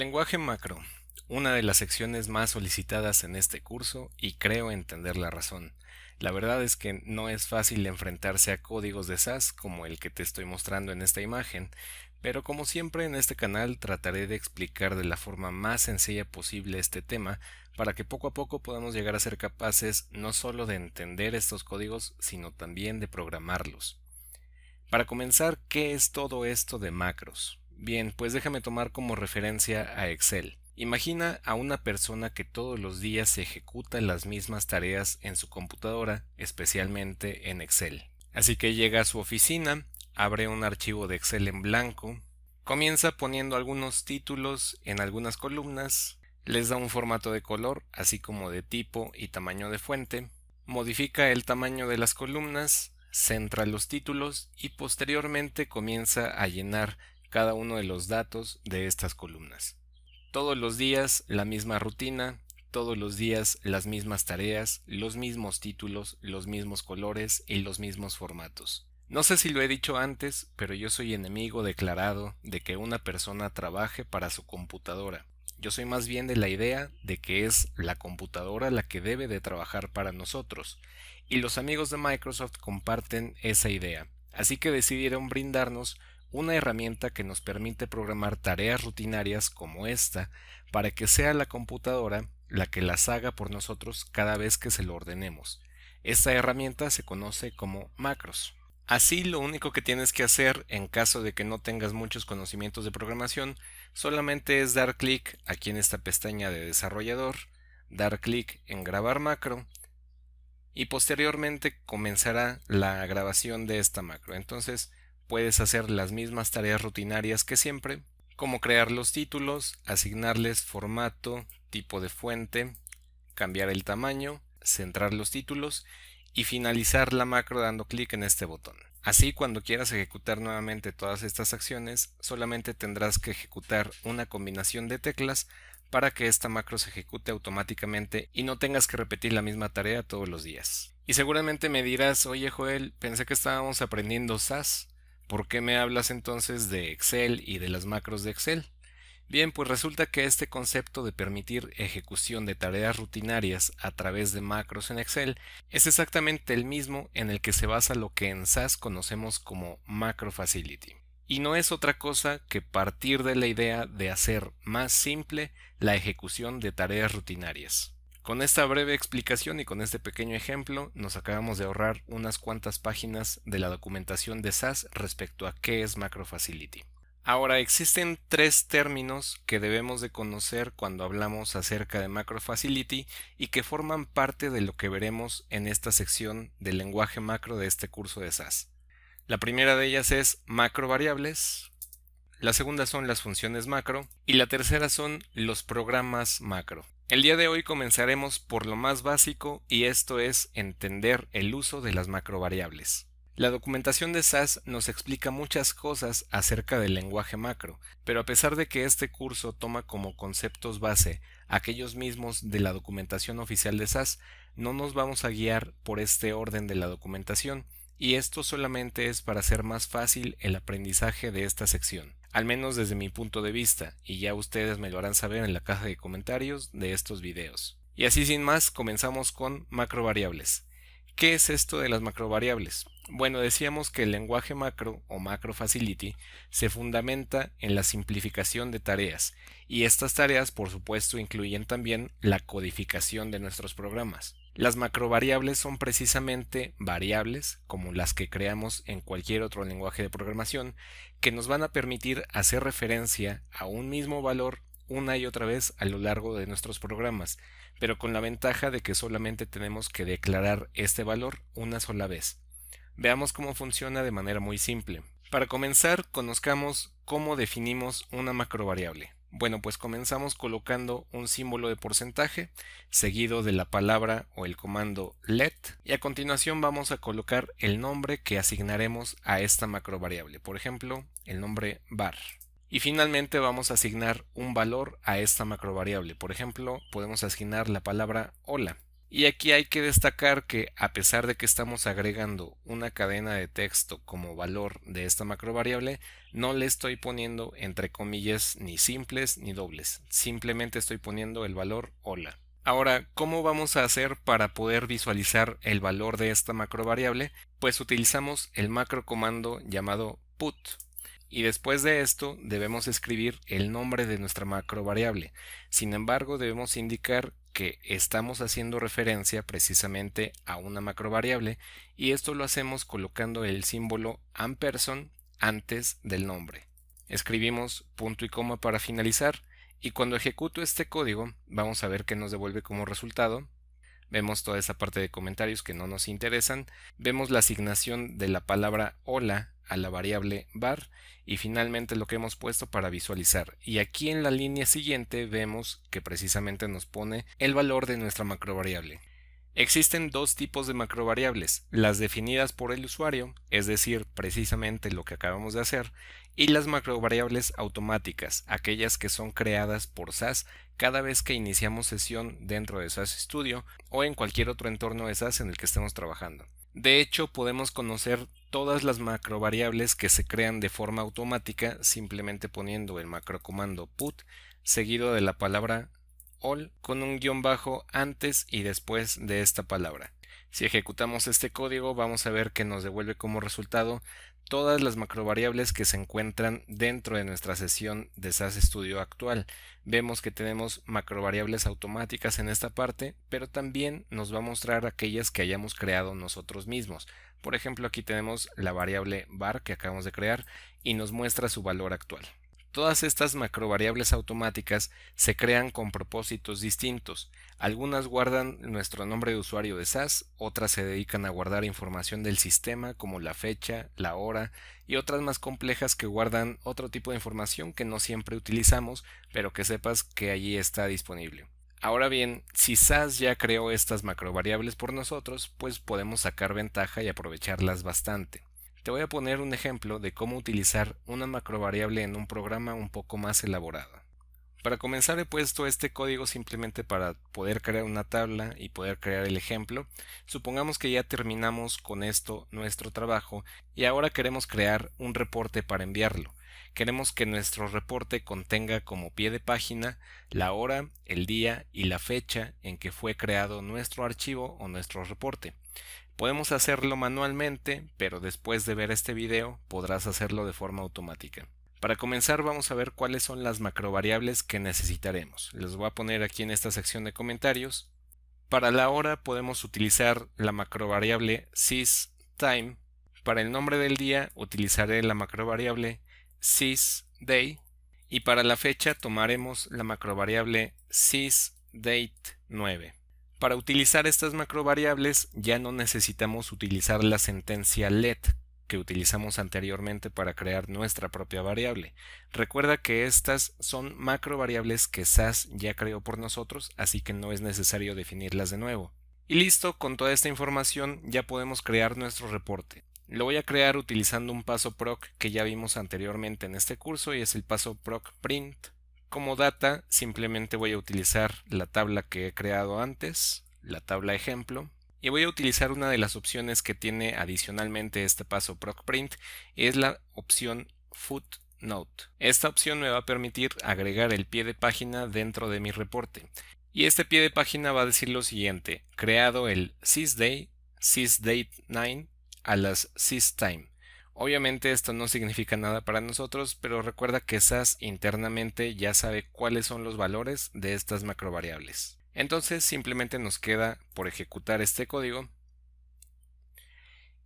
Lenguaje macro, una de las secciones más solicitadas en este curso y creo entender la razón. La verdad es que no es fácil enfrentarse a códigos de SAS como el que te estoy mostrando en esta imagen, pero como siempre en este canal trataré de explicar de la forma más sencilla posible este tema para que poco a poco podamos llegar a ser capaces no solo de entender estos códigos, sino también de programarlos. Para comenzar, ¿qué es todo esto de macros? Bien, pues déjame tomar como referencia a Excel. Imagina a una persona que todos los días ejecuta las mismas tareas en su computadora, especialmente en Excel. Así que llega a su oficina, abre un archivo de Excel en blanco, comienza poniendo algunos títulos en algunas columnas, les da un formato de color, así como de tipo y tamaño de fuente, modifica el tamaño de las columnas, centra los títulos y posteriormente comienza a llenar cada uno de los datos de estas columnas. Todos los días la misma rutina, todos los días las mismas tareas, los mismos títulos, los mismos colores y los mismos formatos. No sé si lo he dicho antes, pero yo soy enemigo declarado de que una persona trabaje para su computadora. Yo soy más bien de la idea de que es la computadora la que debe de trabajar para nosotros, y los amigos de Microsoft comparten esa idea, así que decidieron brindarnos una herramienta que nos permite programar tareas rutinarias como esta para que sea la computadora la que las haga por nosotros cada vez que se lo ordenemos. Esta herramienta se conoce como macros. Así, lo único que tienes que hacer en caso de que no tengas muchos conocimientos de programación solamente es dar clic aquí en esta pestaña de desarrollador, dar clic en grabar macro y posteriormente comenzará la grabación de esta macro. Entonces puedes hacer las mismas tareas rutinarias que siempre, como crear los títulos, asignarles formato, tipo de fuente, cambiar el tamaño, centrar los títulos y finalizar la macro dando clic en este botón. Así, cuando quieras ejecutar nuevamente todas estas acciones, solamente tendrás que ejecutar una combinación de teclas para que esta macro se ejecute automáticamente y no tengas que repetir la misma tarea todos los días. Y seguramente me dirás, oye Joel, pensé que estábamos aprendiendo SAS, ¿por qué me hablas entonces de Excel y de las macros de Excel? Bien, pues resulta que este concepto de permitir ejecución de tareas rutinarias a través de macros en Excel es exactamente el mismo en el que se basa lo que en SAS conocemos como Macro Facility. Y no es otra cosa que partir de la idea de hacer más simple la ejecución de tareas rutinarias. Con esta breve explicación y con este pequeño ejemplo, nos acabamos de ahorrar unas cuantas páginas de la documentación de SAS respecto a qué es Macro Facility. Ahora, existen tres términos que debemos de conocer cuando hablamos acerca de Macro Facility y que forman parte de lo que veremos en esta sección del lenguaje macro de este curso de SAS. La primera de ellas es macrovariables, la segunda son las funciones macro y la tercera son los programas macro. El día de hoy comenzaremos por lo más básico y esto es entender el uso de las macrovariables. La documentación de SAS nos explica muchas cosas acerca del lenguaje macro, pero a pesar de que este curso toma como conceptos base aquellos mismos de la documentación oficial de SAS, no nos vamos a guiar por este orden de la documentación, y esto solamente es para hacer más fácil el aprendizaje de esta sección, al menos desde mi punto de vista, y ya ustedes me lo harán saber en la caja de comentarios de estos videos. Y así sin más, comenzamos con macrovariables. ¿Qué es esto de las macrovariables? Bueno, decíamos que el lenguaje macro o Macro Facility se fundamenta en la simplificación de tareas, y estas tareas por supuesto incluyen también la codificación de nuestros programas. Las macrovariables son precisamente variables, como las que creamos en cualquier otro lenguaje de programación, que nos van a permitir hacer referencia a un mismo valor una y otra vez a lo largo de nuestros programas, pero con la ventaja de que solamente tenemos que declarar este valor una sola vez. Veamos cómo funciona de manera muy simple. Para comenzar, conozcamos cómo definimos una macrovariable. Bueno, pues comenzamos colocando un símbolo de porcentaje seguido de la palabra o el comando let, y a continuación vamos a colocar el nombre que asignaremos a esta macrovariable, por ejemplo, el nombre var. Y finalmente vamos a asignar un valor a esta macrovariable. Por ejemplo, podemos asignar la palabra hola. Y aquí hay que destacar que a pesar de que estamos agregando una cadena de texto como valor de esta macrovariable, no le estoy poniendo entre comillas ni simples ni dobles, simplemente estoy poniendo el valor hola. Ahora, ¿cómo vamos a hacer para poder visualizar el valor de esta macrovariable? Pues utilizamos el macro comando llamado put. Y después de esto debemos escribir el nombre de nuestra macrovariable. Sin embargo, debemos indicar que estamos haciendo referencia precisamente a una macrovariable y esto lo hacemos colocando el símbolo ampersand antes del nombre. Escribimos punto y coma para finalizar y cuando ejecuto este código vamos a ver que nos devuelve como resultado. Vemos toda esa parte de comentarios que no nos interesan, vemos la asignación de la palabra hola a la variable var y finalmente lo que hemos puesto para visualizar. Y aquí en la línea siguiente vemos que precisamente nos pone el valor de nuestra macrovariable. Existen dos tipos de macrovariables, las definidas por el usuario, es decir, precisamente lo que acabamos de hacer, y las macrovariables automáticas, aquellas que son creadas por SAS cada vez que iniciamos sesión dentro de SAS Studio o en cualquier otro entorno de SAS en el que estemos trabajando. De hecho, podemos conocer todas las macrovariables que se crean de forma automática simplemente poniendo el macrocomando put seguido de la palabra all con un guión bajo antes y después de esta palabra. Si ejecutamos este código vamos a ver que nos devuelve como resultado todas las macrovariables que se encuentran dentro de nuestra sesión de SAS Studio actual. Vemos que tenemos macrovariables automáticas en esta parte, pero también nos va a mostrar aquellas que hayamos creado nosotros mismos. Por ejemplo, aquí tenemos la variable var que acabamos de crear y nos muestra su valor actual. Todas estas macrovariables automáticas se crean con propósitos distintos. Algunas guardan nuestro nombre de usuario de SAS, otras se dedican a guardar información del sistema como la fecha, la hora y otras más complejas que guardan otro tipo de información que no siempre utilizamos, pero que sepas que allí está disponible. Ahora bien, si SAS ya creó estas macrovariables por nosotros, pues podemos sacar ventaja y aprovecharlas bastante. Te voy a poner un ejemplo de cómo utilizar una macrovariable en un programa un poco más elaborado. Para comenzar he puesto este código simplemente para poder crear una tabla y poder crear el ejemplo. Supongamos que ya terminamos con esto nuestro trabajo y ahora queremos crear un reporte para enviarlo. Queremos que nuestro reporte contenga como pie de página la hora, el día y la fecha en que fue creado nuestro archivo o nuestro reporte. Podemos hacerlo manualmente, pero después de ver este video podrás hacerlo de forma automática. Para comenzar vamos a ver cuáles son las macrovariables que necesitaremos. Les voy a poner aquí en esta sección de comentarios. Para la hora podemos utilizar la macrovariable sysTime. Para el nombre del día utilizaré la macrovariable sysDay. Y para la fecha tomaremos la macrovariable sysDate9. Para utilizar estas macrovariables ya no necesitamos utilizar la sentencia let que utilizamos anteriormente para crear nuestra propia variable. Recuerda que estas son macrovariables que SAS ya creó por nosotros, así que no es necesario definirlas de nuevo. Y listo, con toda esta información ya podemos crear nuestro reporte. Lo voy a crear utilizando un paso proc que ya vimos anteriormente en este curso y es el paso proc print. Como data simplemente voy a utilizar la tabla que he creado antes, la tabla ejemplo, y voy a utilizar una de las opciones que tiene adicionalmente este paso procprint, es la opción footnote. Esta opción me va a permitir agregar el pie de página dentro de mi reporte. Y este pie de página va a decir lo siguiente: creado el sysday, sysdate9 a las systime. Obviamente esto no significa nada para nosotros, pero recuerda que SAS internamente ya sabe cuáles son los valores de estas macrovariables. Entonces simplemente nos queda por ejecutar este código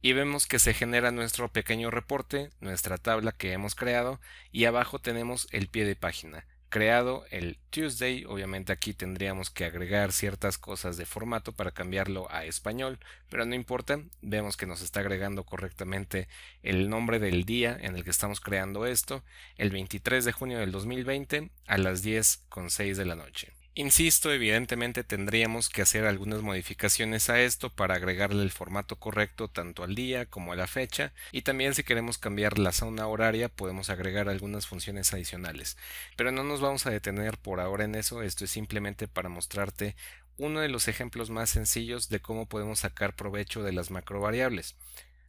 y vemos que se genera nuestro pequeño reporte, nuestra tabla que hemos creado y abajo tenemos el pie de página. Creado el Tuesday, obviamente aquí tendríamos que agregar ciertas cosas de formato para cambiarlo a español, pero no importa, vemos que nos está agregando correctamente el nombre del día en el que estamos creando esto, el 23 de junio del 2020 a las 10:06 de la noche. Insisto, evidentemente tendríamos que hacer algunas modificaciones a esto para agregarle el formato correcto tanto al día como a la fecha, y también si queremos cambiar la zona horaria podemos agregar algunas funciones adicionales. Pero no nos vamos a detener por ahora en eso, esto es simplemente para mostrarte uno de los ejemplos más sencillos de cómo podemos sacar provecho de las macrovariables.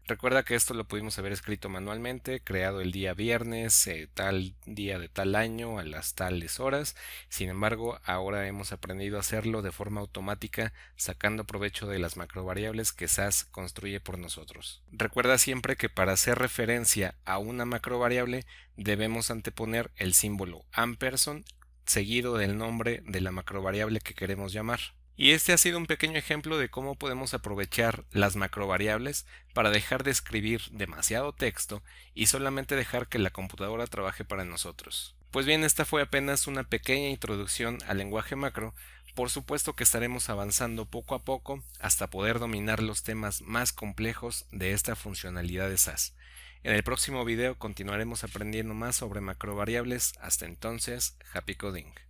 Recuerda que esto lo pudimos haber escrito manualmente, creado el día viernes, tal día de tal año, a las tales horas. Sin embargo, ahora hemos aprendido a hacerlo de forma automática, sacando provecho de las macrovariables que SAS construye por nosotros. Recuerda siempre que para hacer referencia a una macrovariable debemos anteponer el símbolo ampersand seguido del nombre de la macrovariable que queremos llamar. Y este ha sido un pequeño ejemplo de cómo podemos aprovechar las macrovariables para dejar de escribir demasiado texto y solamente dejar que la computadora trabaje para nosotros. Pues bien, esta fue apenas una pequeña introducción al lenguaje macro. Por supuesto que estaremos avanzando poco a poco hasta poder dominar los temas más complejos de esta funcionalidad de SAS. En el próximo video continuaremos aprendiendo más sobre macrovariables. Hasta entonces, happy coding.